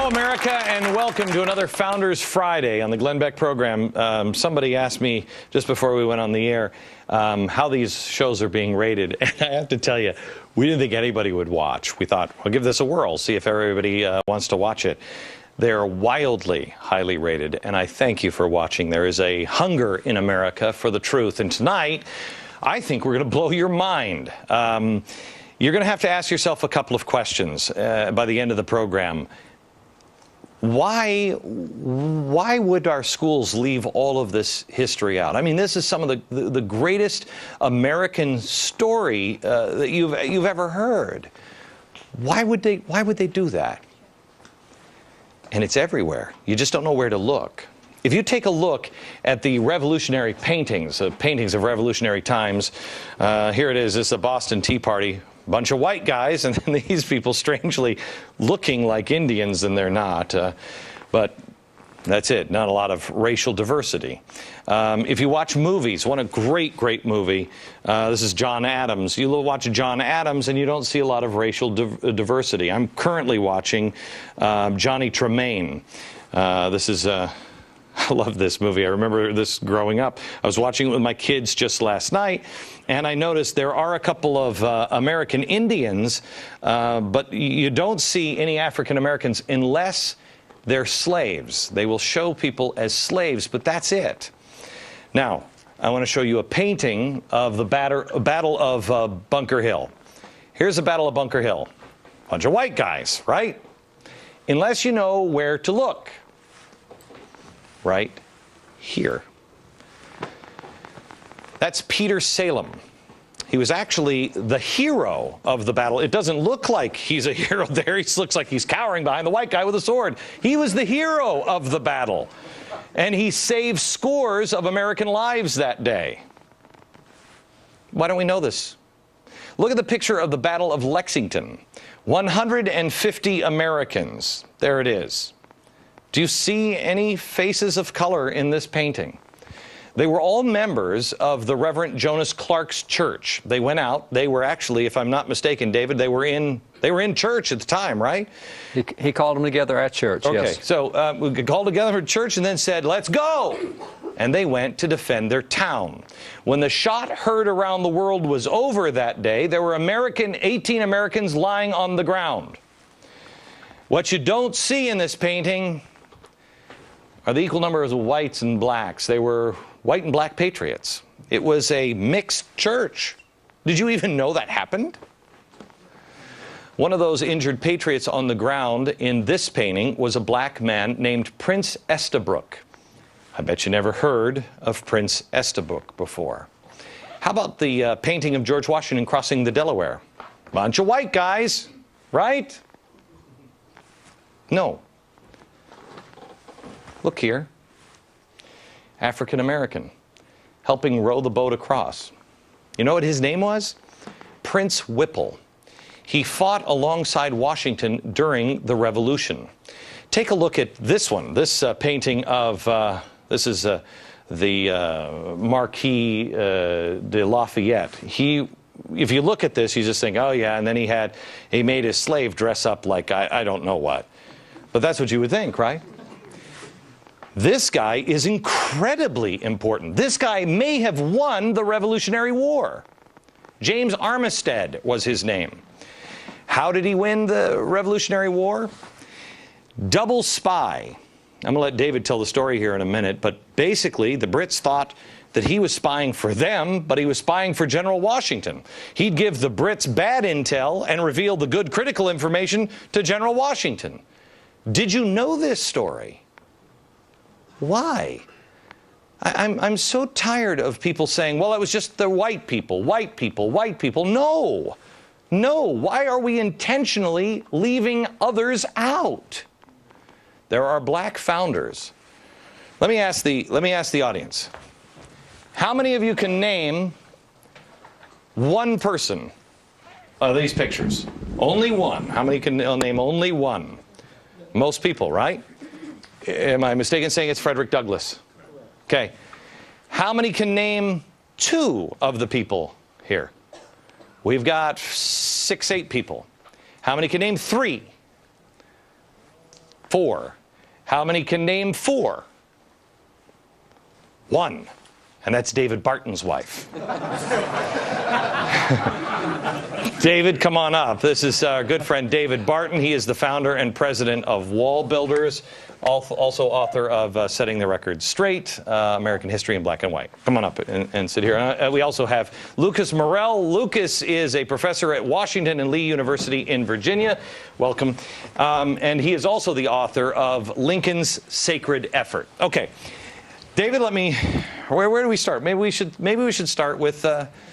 Hello, America, and welcome to another Founders Friday on the Glenn Beck program. Somebody asked me just before we went on the air how these shows are being rated. And I have to tell you, we didn't think anybody would watch. We thought, we'll give this a whirl, see if everybody wants to watch it. They're wildly highly rated, and I thank you for watching. There is a hunger in America for the truth. And tonight, I think we're going to blow your mind. You're going to have to ask yourself a couple of questions by the end of the program. Why would our schools leave all of this history out? I mean, this is some of the greatest American story that you've ever heard. Why would they do that? And it's everywhere. You just don't know where to look. If you take a look at the revolutionary paintings of revolutionary times, here it is. This is the Boston Tea Party. Bunch of white guys, and then these people strangely looking like Indians, and they're not. But that's it. Not a lot of racial diversity. If you watch movies, one a great movie. This is John Adams. You watch John Adams, and you don't see a lot of racial diversity. I'm currently watching Johnny Tremaine. This is. I love this movie. I remember this growing up. I was watching it with my kids just last night, and I noticed there are a couple of American Indians, but you don't see any African Americans unless they're slaves. They will show people as slaves, but that's it. Now, I want to show you a painting of the Battle of Bunker Hill. Here's the Battle of Bunker Hill. Bunch of white guys, right? Unless you know where to look. Right here. That's Peter Salem. He was actually the hero of the battle. It doesn't look like he's a hero there. He looks like he's cowering behind the white guy with a sword. He was the hero of the battle. And he saved scores of American lives that day. Why don't we know this? Look at the picture of the Battle of Lexington. 150 Americans. There it is. Do you see any faces of color in this painting? They were all members of the Reverend Jonas Clark's church. They went out. They were actually, if I'm not mistaken, David, they were in church at the time, right? He called them together at church, okay. Yes. So we called together at church and then said, let's go. And they went to defend their town. When the shot heard around the world was over that day, there were 18 Americans lying on the ground. What you don't see in this painting are the equal numbers of whites and blacks. They were white and black patriots. It was a mixed church. Did you even know that happened? One of those injured patriots on the ground in this painting was a black man named Prince Estabrook. I bet you never heard of Prince Estabrook before. How about the painting of George Washington crossing the Delaware? Bunch of white guys, right? No. Look here, African American, helping row the boat across. You know what his name was? Prince Whipple. He fought alongside Washington during the Revolution. Take a look at this one, this painting of, this is the Marquis de Lafayette. If you look at this, you just think, oh yeah, and then he made his slave dress up like I don't know what. But that's what you would think, right? This guy is incredibly important. This guy may have won the Revolutionary War. James Armistead was his name. How did he win the Revolutionary War? Double spy. I'm going to let David tell the story here in a minute, but basically the Brits thought that he was spying for them, but he was spying for General Washington. He'd give the Brits bad intel and reveal the good critical information to General Washington. Did you know this story? Why? I'm so tired of people saying, well, it was just the white people, white people, white people. No. No. Why are we intentionally leaving others out? There are black founders. Let me ask the audience. How many of you can name one person of these pictures? Only one. How many can name only one? Most people, right? Am I mistaken saying it's Frederick Douglass? Okay. How many can name two of the people here? We've got 6, 8 people. How many can name 3? 4. How many can name 4? 1. And that's David Barton's wife. David, come on up. This is our good friend David Barton. He is the founder and president of Wall Builders, also author of Setting the Record Straight, American History in Black and White. Come on up and sit here. We also have Lucas Morell. Lucas is a professor at Washington and Lee University in Virginia. Welcome. And he is also the author of Lincoln's Sacred Effort. Okay. David, where do we start? Maybe we should start with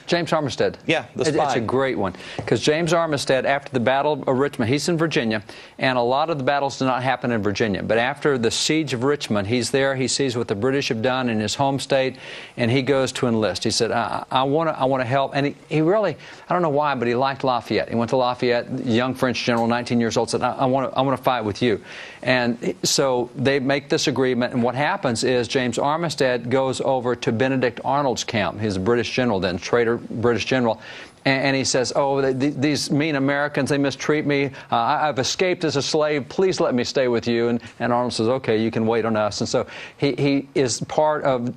James Armistead. Yeah, the spy. It's a great one, because James Armistead, after the Battle of Richmond, he's in Virginia, and a lot of the battles do not happen in Virginia. But after the siege of Richmond, he's there. He sees what the British have done in his home state, and he goes to enlist. He said, "I want to help." And he really, I don't know why, but he liked Lafayette. He went to Lafayette, young French general, 19 years old, said, "I want to fight with you." And so they make this agreement, and what happens is James Armistead goes over to Benedict Arnold's camp. He's a British general then, traitor British general. And he says, "Oh, these mean Americans, they mistreat me. I've escaped as a slave. Please let me stay with you." And Arnold says, "Okay, you can wait on us." And so he is part of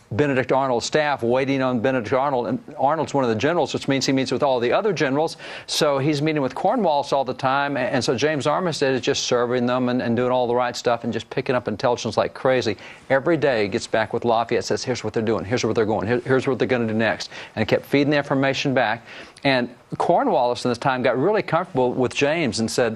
Benedict Arnold's staff, waiting on Benedict Arnold. And Arnold's one of the generals, which means he meets with all the other generals. So he's meeting with Cornwallis all the time. And so James Armistead is just serving them and doing all the right stuff and just picking up intelligence like crazy. Every day he gets back with Lafayette, says, "Here's what they're doing. Here's where they're going. Here's what they're going to do next." And kept feeding the information back. And Cornwallis in this time got really comfortable with James and said,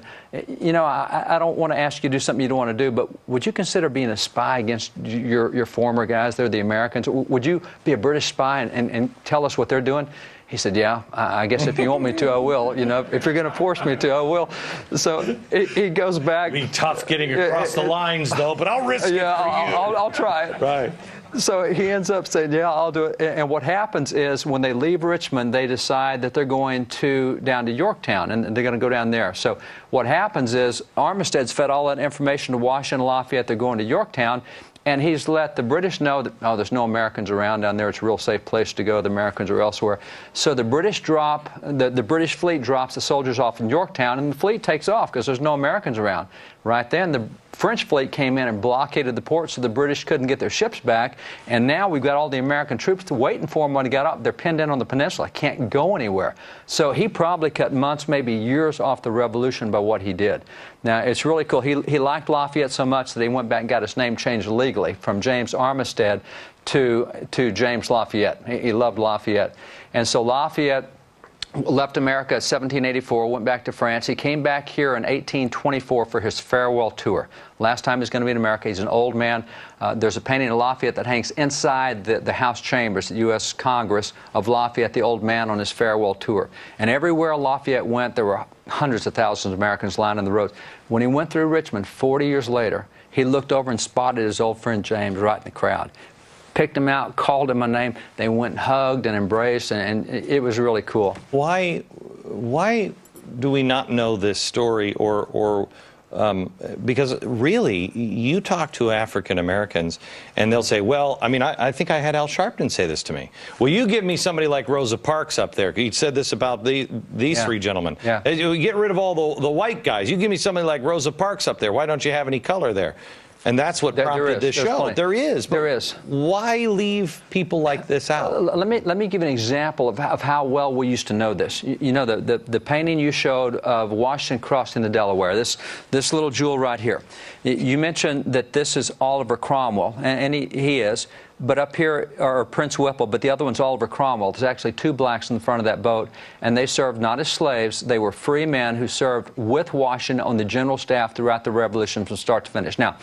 "You know, I don't want to ask you to do something you don't want to do, but would you consider being a spy against your former guys there, the Americans? Would you be a British spy and tell us what they're doing?" He said, "Yeah, I guess if you want me to, I will. You know, if you're going to force me to, I will." So he goes back. It'd be tough getting across the lines, though, but I'll risk it for you. I'll try it. Right. So he ends up saying, "Yeah, I'll do it." And what happens is when they leave Richmond, they decide that they're going down to Yorktown, and they're going to go down there. So what happens is Armistead's fed all that information to Washington, Lafayette. They're going to Yorktown. And he's let the British know that, oh, there's no Americans around down there. It's a real safe place to go. The Americans are elsewhere. So the British the British fleet drops the soldiers off in Yorktown, and the fleet takes off because there's no Americans around. Right then, the French fleet came in and blockaded the port, so the British couldn't get their ships back. And now we've got all the American troops waiting for them when he got up. They're pinned in on the peninsula. Can't go anywhere. So he probably cut months, maybe years off the revolution by what he did. Now, it's really cool. He liked Lafayette so much that he went back and got his name changed legally from James Armistead to James Lafayette. He loved Lafayette. And so Lafayette left America in 1784, went back to France. He came back here in 1824 for his farewell tour. Last time he's going to be in America. He's an old man. There's a painting of Lafayette that hangs inside the House chambers, the U.S. Congress, of Lafayette, the old man, on his farewell tour. And everywhere Lafayette went, there were hundreds of thousands of Americans lining the roads. When he went through Richmond 40 years later, he looked over and spotted his old friend James right in the crowd. Picked him out, called him a name. They went and hugged and embraced, and it was really cool. Why do we not know this story, because really, you talk to African Americans, and they'll say, "Well, I mean, I think I had Al Sharpton say this to me. Well, you give me somebody like Rosa Parks up there. He said this about these three gentlemen. Yeah. Get rid of all the white guys. You give me somebody like Rosa Parks up there. Why don't you have any color there?" And that's what prompted this show. Plenty. There is. There is. Why leave people like this out? Let me give an example of how well we used to know this. You know, the painting you showed of Washington crossing the Delaware, this little jewel right here. You mentioned that this is Oliver Cromwell, and he is. But up here are Prince Whipple, but the other one's Oliver Cromwell. There's actually two blacks in the front of that boat, and they served not as slaves. They were free men who served with Washington on the general staff throughout the Revolution from start to finish. Now,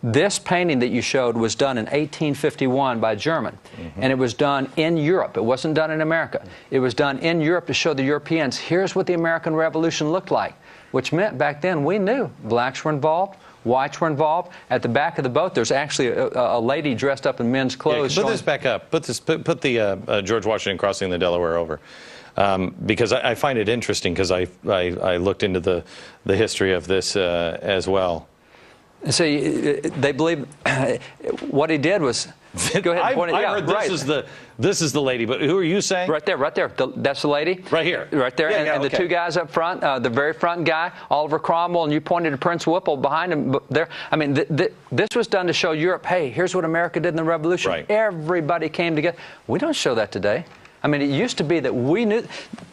this painting that you showed was done in 1851 by a German, and it was done in Europe. It wasn't done in America. It was done in Europe to show the Europeans, here's what the American Revolution looked like, which meant back then we knew blacks were involved, whites were involved. At the back of the boat, there's actually a lady dressed up in men's clothes. Yeah, put this back up. Put the George Washington crossing the Delaware over, because I find it interesting because I looked into the history of this as well. See, they believe what he did was Go ahead and point it. I Yeah, heard right. this is the lady, but who are you saying? Right there, right there. That's the lady. Right here. Right there. Yeah, and okay. the two guys up front, the very front guy, Oliver Cromwell, and you pointed to Prince Whipple behind him there. I mean, this was done to show Europe, hey, here's what America did in the Revolution. Right. Everybody came together. We don't show that today. I mean, it used to be that we knew.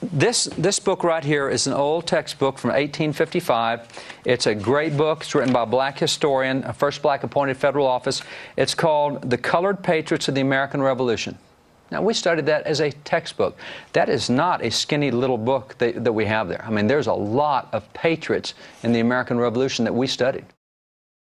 This book right here is an old textbook from 1855. It's a great book. It's written by a black historian, a first black appointed federal office. It's called The Colored Patriots of the American Revolution. Now, we studied that as a textbook. That is not a skinny little book that we have there. I mean, there's a lot of patriots in the American Revolution that we studied.